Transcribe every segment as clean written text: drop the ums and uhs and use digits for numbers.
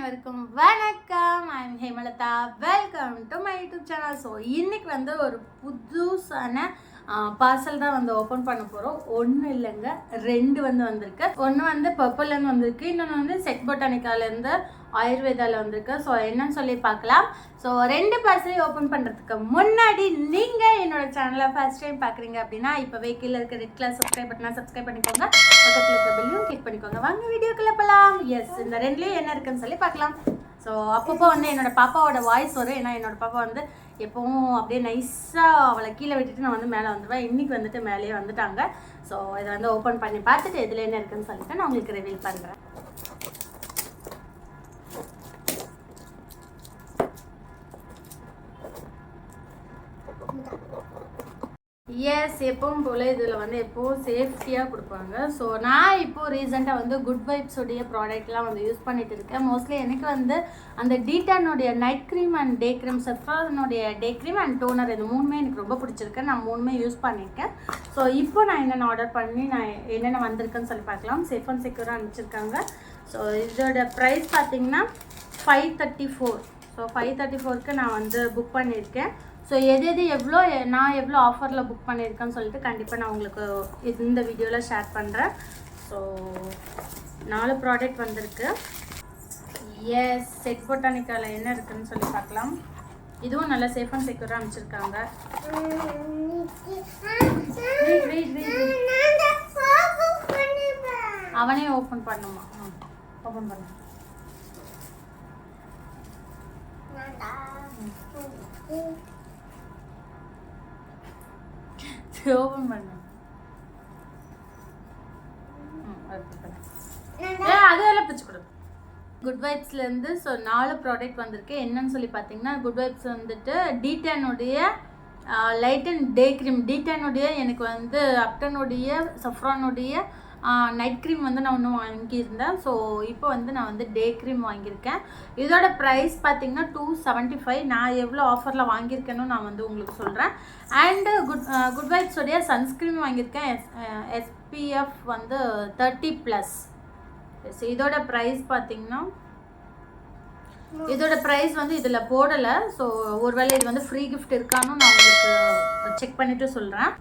அனைவருக்கும் வணக்கம். I am Hemalatha. Welcome to my YouTube channel. So இன்னைக்கு வந்து ஒரு புதுசான பார்சல் தான் வந்து ஓப்பன் பண்ண போகிறோம். ஒன்று இல்லைங்க, ரெண்டு வந்து வந்திருக்கு. ஒன்று வந்து பர்பிள்லேருந்து வந்திருக்கு, இன்னொன்று வந்து செட் பொட்டானிக்காலேருந்து ஆயுர்வேதாவில் வந்திருக்கு. ஸோ என்னன்னு சொல்லி பார்க்கலாம். ஸோ ரெண்டு பார்சலையும் ஓப்பன் பண்ணுறதுக்கு முன்னாடி நீங்கள் என்னோட சேனலை ஃபர்ஸ்ட் டைம் பார்க்குறீங்க அப்படின்னா இப்போவே கீழே இருக்க ரெட் கலர் சப்ஸ்கிரைப் பட்டனா சப்ஸ்கிரைப் பண்ணிக்கோங்க, பக்கத்தில் இருக்க பெல்லையும் கிளிக் பண்ணிக்கோங்க. வாங்க வீடியோக்குள்ள போகலாம். எஸ், இந்த ரெண்டுலேயும் என்ன இருக்குன்னு சொல்லி பார்க்கலாம். ஸோ அப்பப்போ வந்து என்னோடய பாப்பாவோட வாய்ஸ் வரும். ஏன்னா என்னோட பாப்பா வந்து எப்போவும் அப்படியே நைஸாக அவளை கீழே விட்டுட்டு நான் வந்து மேலே வந்துடுவேன். இன்றைக்கி வந்துட்டு மேலேயே வந்துட்டாங்க. ஸோ இதை வந்து ஓப்பன் பண்ணி பார்த்துட்டு இதில் என்ன இருக்குன்னு சொல்லிட்டு நான் உங்களுக்கு ரிவீல் பண்ணுறேன். எஸ், எப்பவும் போல் இதில் வந்து எப்போவும் சேஃப்டியாக கொடுப்பாங்க. ஸோ நான் இப்போது ரீசெண்டாக வந்து குட் வைப்ஸோடைய ப்ராடக்ட்லாம் வந்து யூஸ் பண்ணிகிட்டு இருக்கேன். மோஸ்ட்லி எனக்கு வந்து அந்த டீட்டானுடைய night cream and day cream, செஃப்ரானுடைய டே க்ரீம் அண்ட் டோனர், இந்த மூணுமே எனக்கு ரொம்ப பிடிச்சிருக்கு. நான் மூணுமே யூஸ் பண்ணியிருக்கேன். ஸோ இப்போ நான் என்னென்ன ஆர்டர் பண்ணி நான் என்னென்ன வந்திருக்குன்னு சொல்லி பார்க்கலாம். சேஃப் அண்ட் செக்யூராக அனுப்பிச்சிருக்காங்க. ஸோ இதோட ப்ரைஸ் பார்த்திங்கன்னா 534. ஸோ 534க்கு நான் வந்து புக் பண்ணியிருக்கேன். ஸோ எது எவ்வளோ நான் எவ்வளோ ஆஃபரில் புக் பண்ணியிருக்கேன்னு சொல்லிட்டு கண்டிப்பாக நான் உங்களுக்கு இந்த வீடியோவில் ஷேர் பண்ணுறேன். ஸோ 4 ப்ராடக்ட் வந்திருக்கு. எஸ், செட் பொட்டானிக்காவில் என்ன இருக்குதுன்னு சொல்லி பார்க்கலாம். இதுவும் நல்லா சேஃப் அண்ட் செக்யூராக அனுப்பிச்சிருக்காங்க. அவனே ஓப்பன் பண்ணுமா? ஓப்பன் பண்ண ஓப்பன் பண்ண அதெல்லாம் பிடிச்சி கொடு. குட் வைப்ஸ்லேருந்து ஸோ 4 ப்ராடக்ட் வந்திருக்கு. என்னன்னு சொல்லி பார்த்தீங்கன்னா, குட் வைப்ஸ் வந்துட்டு டீட்டானுடைய லைட் அண்ட் டே க்ரீம், டீட்டானுடைய எனக்கு வந்து அப்டனுடைய சஃப்ரானுடைய நைட் க்ரீம் வந்து நான் ஒன்று வாங்கியிருந்தேன். ஸோ இப்போ வந்து நான் வந்து டே க்ரீம் வாங்கியிருக்கேன். இதோட ப்ரைஸ் பார்த்திங்கன்னா 275. நான் எவ்வளோ ஆஃபரில் வாங்கியிருக்கேன்னு நான் வந்து உங்களுக்கு சொல்கிறேன். அண்டு குட் வைப்ஸோடைய சன்ஸ்க்ரீம் வாங்கியிருக்கேன். SPF வந்து 30+. இதோட ப்ரைஸ் பார்த்திங்கன்னா, இதோட ப்ரைஸ் வந்து இதில் போடலை. ஸோ ஒருவேளை இது வந்து ஃப்ரீ கிஃப்ட் இருக்கான்னு நான் உங்களுக்கு செக் பண்ணிவிட்டு சொல்கிறேன்.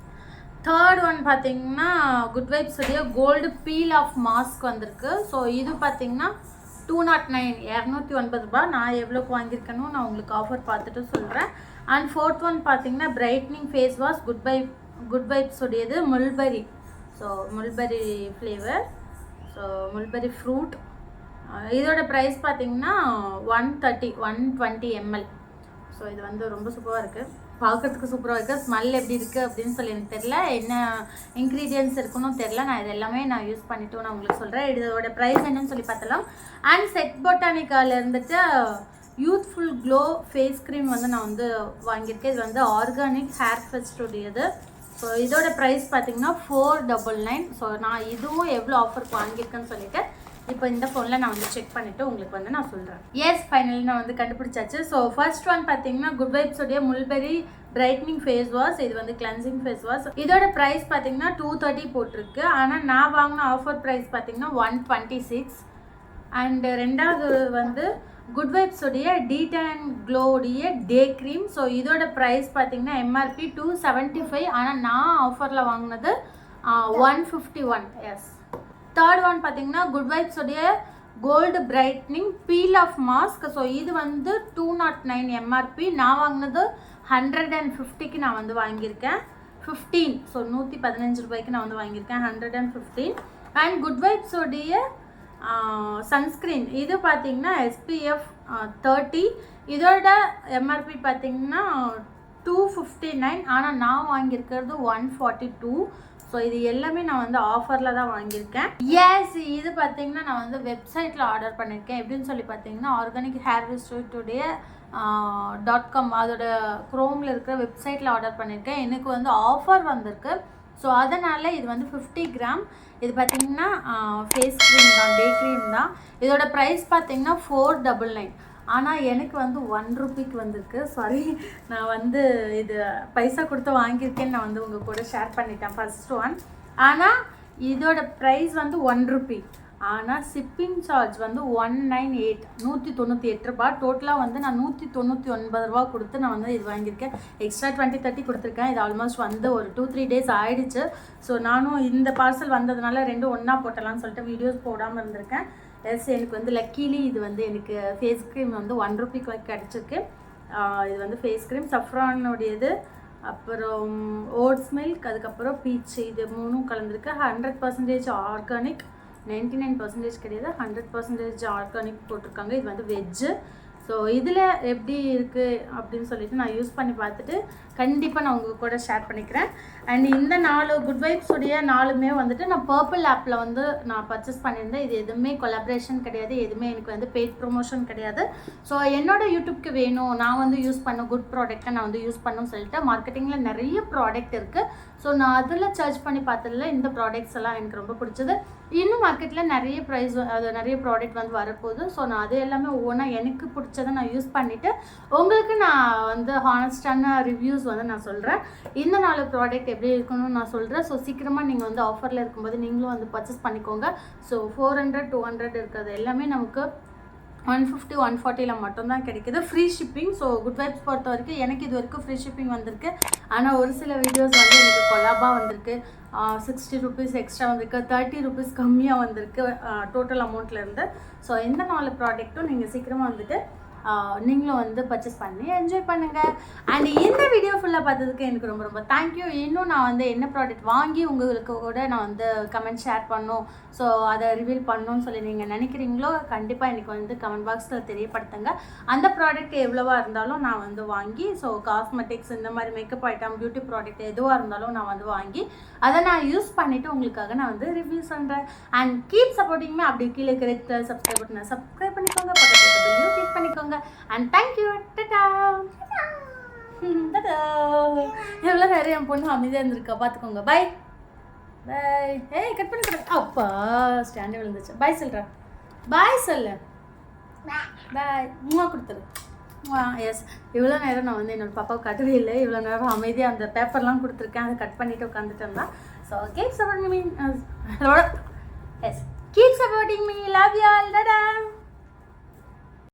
தேர்ட் ஒன் பார்த்தீங்கன்னா குட் வைப்ஸுடைய கோல்டு பீல் ஆஃப் மாஸ்க் வந்திருக்கு. ஸோ இது பார்த்தீங்கன்னா 209, 209 ரூபாய். நான் எவ்வளோக்கு வாங்கியிருக்கேனோ நான் உங்களுக்கு ஆஃபர் பார்த்துட்டு சொல்கிறேன். அண்ட் ஃபோர்த் ஒன் பார்த்தீங்கன்னா பிரைட்னிங் ஃபேஸ் வாஷ் குட் வைப்ஸுடையது mulberry. So mulberry flavour, so mulberry fruit. இதோட ப்ரைஸ் பார்த்தீங்கன்னா 120 ml. ஸோ இது வந்து ரொம்ப சூப்பராக இருக்குது, பார்க்கறதுக்கு சூப்பராக இருக்குது. ஸ்மெல் எப்படி இருக்குது அப்படின்னு சொல்லி எனக்கு தெரில, என்ன இன்க்ரீடியன்ஸ் இருக்குன்னு தெரில. நான் இது எல்லாமே நான் யூஸ் பண்ணிவிட்டு நான் உங்களுக்கு சொல்கிறேன். இதோட ப்ரைஸ் என்னன்னு சொல்லி பார்த்தலாம். அண்ட் செட் பொட்டானிக்காவில் இருந்துட்டு யூத்ஃபுல் க்ளோ ஃபேஸ் க்ரீம் வந்து நான் வந்து வாங்கியிருக்கேன். இது வந்து ஆர்கானிக் ஹேர் ஃபெஸ்டுடையது. ஸோ இதோட ப்ரைஸ் பார்த்திங்கன்னா 499. ஸோ நான் இதுவும் எவ்வளோ ஆஃபருக்கு வாங்கியிருக்கேன்னு சொல்லிவிட்டு இப்போ இந்த ஃபோனில் நான் வந்து செக் பண்ணிவிட்டு உங்களுக்கு வந்து நான் சொல்கிறேன். எஸ், ஃபைனலி நான் வந்து கண்டுபிடிச்சாச்சு. ஸோ ஃபர்ஸ்ட் ஒன் பார்த்தீங்கன்னா குட் வைப்ஸோடைய முல்பெரி பிரைட்னிங் ஃபேஸ் வாஷ். இது வந்து கிளென்சிங் ஃபேஸ் வாஷ். இதோட ப்ரைஸ் பார்த்தீங்கன்னா 230 போட்டிருக்கு. ஆனால் நான் வாங்கின ஆஃபர் ப்ரைஸ் பார்த்தீங்கன்னா 126. அண்ட் ரெண்டாவது வந்து குட் வைப்ஸோடைய டீடான் க்ளோடைய டே க்ரீம். ஸோ இதோட ப்ரைஸ் பார்த்தீங்கன்னா MRP 275. ஆனால் நான் ஆஃபரில் வாங்கினது 151. எஸ். தேர்ட் ஒன் பார்த்தீங்கன்னா குட் வைப்ஸோடைய gold brightening peel off mask. So இது வந்து 209 MRP. நான் வாங்கினது 150க்கு நான் வந்து வாங்கியிருக்கேன். 15, ஸோ 115 ரூபாய்க்கு நான் வந்து வாங்கியிருக்கேன். 115. அண்ட் குட் வைப்ஸோடைய சன்ஸ்க்ரீன் இது பார்த்தீங்கன்னா SPF 30. இதோட MRP பார்த்தீங்கன்னா 259. ஆனால் நான் வாங்கியிருக்கிறது 142. ஸோ இது எல்லாமே நான் வந்து ஆஃபரில் தான் வாங்கியிருக்கேன். எஸ், இது பார்த்தீங்கன்னா நான் வந்து வெப்சைட்டில் ஆர்டர் பண்ணியிருக்கேன். எப்படின்னு சொல்லி பார்த்தீங்கன்னா ஆர்கானிக் ஹேர் இன்ஸ்டிடியூட்டுடைய .com அதோட க்ரோமில் இருக்கிற வெப்சைட்டில் ஆர்டர் பண்ணியிருக்கேன். எனக்கு வந்து ஆஃபர் வந்திருக்கு. ஸோ அதனால் இது வந்து 50 கிராம். இது பார்த்திங்கன்னா ஃபேஸ் க்ரீம் தான், டே க்ரீம் தான். இதோட ப்ரைஸ் பார்த்திங்கன்னா 499. ஆனால் எனக்கு வந்து 1 ரூபிக்கு வந்திருக்கு. சாரி, நான் வந்து இது பைசா கொடுத்து வாங்கியிருக்கேன்னு நான் வந்து உங்கள் கூட ஷேர் பண்ணிட்டேன் ஃபர்ஸ்ட் ஒன். ஆனால் இதோட ப்ரைஸ் வந்து 1 ரூபி. ஆனால் ஷிப்பிங் சார்ஜ் வந்து 198 198 ரூபா. டோட்டலாக வந்து நான் 199 ரூபா கொடுத்து நான் வந்து இது வாங்கியிருக்கேன். எக்ஸ்ட்ரா 20-30 கொடுத்துருக்கேன். இது ஆல்மோஸ்ட் வந்து ஒரு 2-3 டேஸ் ஆகிடுச்சு. ஸோ நானும் இந்த பார்சல் வந்ததுனால ரெண்டும் ஒன்றா போட்டலாம்னு சொல்லிட்டு வீடியோஸ் போடாமல் இருந்திருக்கேன். எனக்கு வந்து லக்கீலி இது வந்து எனக்கு ஃபேஸ் க்ரீம் வந்து 1 ரூபிக்கு கிடச்சிருக்கு. இது வந்து ஃபேஸ் க்ரீம் சஃப்ரானுடையது, அப்புறம் ஓட்ஸ் மில்க், அதுக்கப்புறம் பீச், இது 3 கலந்துருக்கு. 100% ஆர்கானிக், 99% கிடையாது, 100% ஆர்கானிக் போட்டிருக்காங்க. இது வந்து வெஜ்ஜு. ஸோ இதில் எப்படி இருக்குது அப்படின்னு சொல்லிட்டு நான் யூஸ் பண்ணி பார்த்துட்டு கண்டிப்பாக நான் உங்கள் கூட ஷேர் பண்ணிக்கிறேன். அண்ட் இந்த 4 குட் வைப்ஸுடைய 4மே வந்துட்டு நான் பர்பிள் ஆப்பில் வந்து நான் பர்ச்சேஸ் பண்ணியிருந்தேன். இது எதுவுமே கொலாபரேஷன் கிடையாது, எதுவுமே எனக்கு வந்து பெய்ட் ப்ரொமோஷன் கிடையாது. ஸோ என்னோடய யூடியூப்க்கு வேணும், நான் வந்து யூஸ் பண்ண குட் ப்ராடக்ட்டை நான் வந்து யூஸ் பண்ணணும்னு சொல்லிட்டு மார்க்கெட்டிங்கில் நிறைய ப்ராடக்ட் இருக்குது. ஸோ நான் அதில் சர்ச் பண்ணி பார்த்ததில்ல இந்த ப்ராடக்ட்ஸ் எல்லாம் எனக்கு ரொம்ப பிடிச்சது. இன்னும் மார்க்கெட்டில் நிறைய ப்ரைஸ் அது நிறைய ப்ராடக்ட் வந்து வரப்போகுது. ஸோ நான் அது எல்லாமே ஒவ்வொன்றா எனக்கு பிடிச்சதை நான் யூஸ் பண்ணிவிட்டு உங்களுக்கு நான் வந்து ஹானஸ்டான ரிவ்யூஸ் வந்து நான் சொல்கிறேன். இந்த 4 ப்ராடக்ட் எப்படி இருக்கணும்னு நான் சொல்கிறேன். ஸோ சீக்கிரமாக நீங்கள் வந்து ஆஃபரில் இருக்கும்போது நீங்களும் வந்து பர்ச்சேஸ் பண்ணிக்கோங்க. ஸோ 400 200 இருக்கிறது எல்லாமே நமக்கு 150 140 மட்டும்தான் கிடைக்குது, free shipping. So good vibes பொறுத்த வரைக்கும் எனக்கு இது வரைக்கும் ஃப்ரீ ஷிப்பிங் வந்திருக்கு. ஆனால் ஒரு சில வீடியோஸ் வந்து எனக்கு கொலாபாக வந்திருக்கு, 60 ரூபீஸ் எக்ஸ்ட்ரா வந்திருக்கு, 30 ரூபீஸ் கம்மியாக வந்திருக்கு டோட்டல் அமௌண்ட்லேருந்து. ஸோ இந்த 4 ப்ராடக்ட்டும் நீங்கள் சீக்கிரமாக வந்துட்டு நீங்களும் வந்து பர்ச்சேஸ் பண்ணி என்ஜாய் பண்ணுங்கள். அண்ட் இந்த வீடியோ ஃபுல்லாக பார்த்ததுக்கு எனக்கு ரொம்ப ரொம்ப தேங்க்யூ. இன்னும் நான் வந்து என்ன ப்ராடக்ட் வாங்கி உங்களுக்கு கூட நான் வந்து கமெண்ட் ஷேர் பண்ணணும், ஸோ அதை ரிவீல் பண்ணணும்னு சொல்லி நீங்கள் நினைக்கிறீங்களோ கண்டிப்பாக எனக்கு வந்து கமெண்ட் பாக்ஸில் தெரியப்படுத்துங்க. அந்த ப்ராடக்ட் எவ்வளோவா இருந்தாலும் நான் வந்து வாங்கி, ஸோ காஸ்மெட்டிக்ஸ் இந்த மாதிரி மேக்கப் ஐட்டம் பியூட்டி ப்ராடக்ட் எதுவாக இருந்தாலும் நான் வந்து வாங்கி அதை நான் யூஸ் பண்ணிவிட்டு உங்களுக்காக நான் வந்து ரிவ்யூ பண்ணுறேன். அண்ட் கீப் சப்போர்ட்டிங்மே. அப்படி கீழே இருக்கிற சப்ஸ்கிரைப் பட்டனை சப்ஸ்கிரைப் பண்ணிக்கோங்க, பக்கத்தில் பெல்லையும் கிளிக் பண்ணிக்கோங்க. And thank you. Ta-ta. Ta-da. எவ்வளோ நேரம் என் பொண்ணு அமைதியாக இருந்திருக்கா பார்த்துக்கோங்க. பாய் பாய். ஏய் கட் பண்ணி அப்பா ஸ்டாண்டே விழுந்துச்சு. பாய் சொல்கிறேன். பாய் சொல்லு. பாய் உமா கொடுத்துரு. எஸ், இவ்வளோ நேரம் நான் வந்து என்னோடய பாப்பாவை கட்டவே இல்லை. இவ்வளோ நேரம் அமைதியாக அந்த பேப்பர்லாம் கொடுத்துருக்கேன், அதை கட் பண்ணிவிட்டு உட்காந்துட்டேன் தான். So keep supporting me. Yes, keep supporting me. Love you all. Ta-da.